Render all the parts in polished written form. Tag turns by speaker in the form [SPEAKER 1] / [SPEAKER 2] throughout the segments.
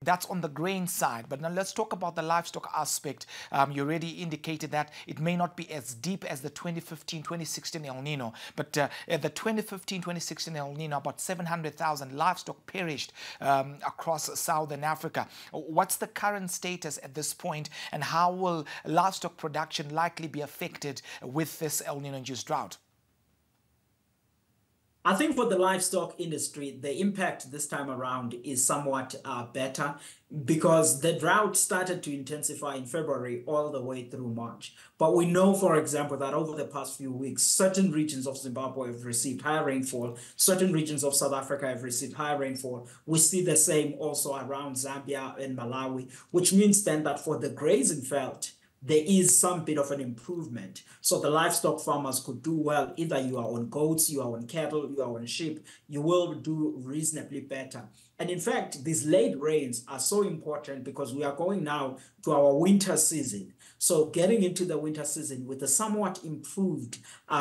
[SPEAKER 1] That's on the grain side. But now let's talk about the livestock aspect. You already indicated that it may not be as deep as the 2015-2016 El Nino, but the 2015-2016 El Nino, about 700,000 livestock perished across Southern Africa. What's the current status at this point, and how will livestock production likely be affected with this El Nino-induced drought?
[SPEAKER 2] I think for the livestock industry, the impact this time around is somewhat better because the drought started to intensify in February all the way through March. But we know, for example, that over the past few weeks, certain regions of Zimbabwe have received higher rainfall, certain regions of South Africa have received higher rainfall. We see the same also around Zambia and Malawi, which means then that for the grazing felt, there is some bit of an improvement. So the livestock farmers could do well. Either you are on goats, you are on cattle, you are on sheep, you will do reasonably better. And in fact, these late rains are so important because we are going now to our winter season. So getting into the winter season with a somewhat improved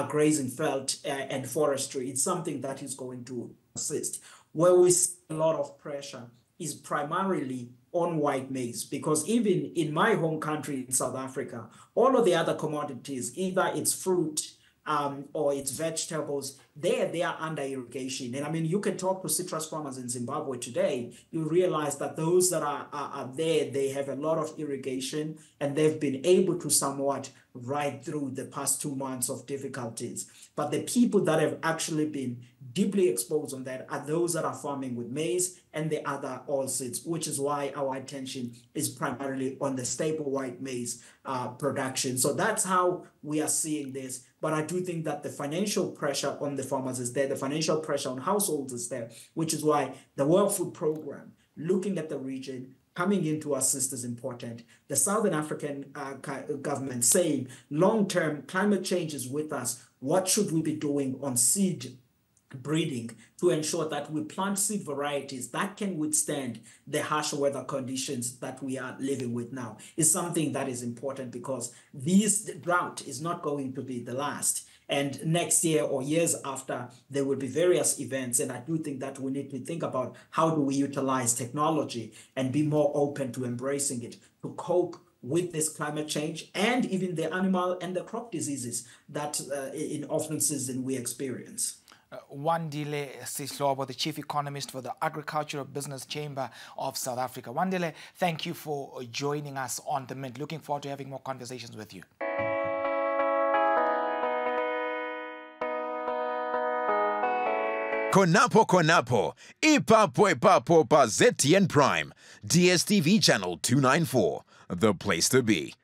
[SPEAKER 2] grazing felt and forestry, it's something that is going to assist. Where we see a lot of pressure is primarily on white maize, because even in my home country in South Africa, all of the other commodities, either it's fruit or it's vegetables, they are under irrigation. And I mean, you can talk to citrus farmers in Zimbabwe today, you realize that those that are there, they have a lot of irrigation and they've been able to somewhat ride through the past 2 months of difficulties. But the people that have actually been deeply exposed on that are those that are farming with maize and the other oilseeds, which is why our attention is primarily on the staple white maize production. So that's how we are seeing this. But I do think that the financial pressure on the farmers is there, the financial pressure on households is there, which is why the World Food Program, looking at the region, coming in to assist is important. The Southern African government saying long-term climate change is with us. What should we be doing on seed breeding to ensure that we plant seed varieties that can withstand the harsh weather conditions that we are living with now is something that is important, because this drought is not going to be the last. And next year or years after, there will be various events. And I do think that we need to think about how do we utilize technology and be more open to embracing it to cope with this climate change and even the animal and the crop diseases that in off season we experience.
[SPEAKER 1] Wandile Sihlobo, the Chief Economist for the Agricultural Business Chamber of South Africa. Wandile, thank you for joining us on The Mint. Looking forward to having more conversations with you.
[SPEAKER 3] Konapo, ipapo pa ZTNPrime, DSTV channel 294, the place to be.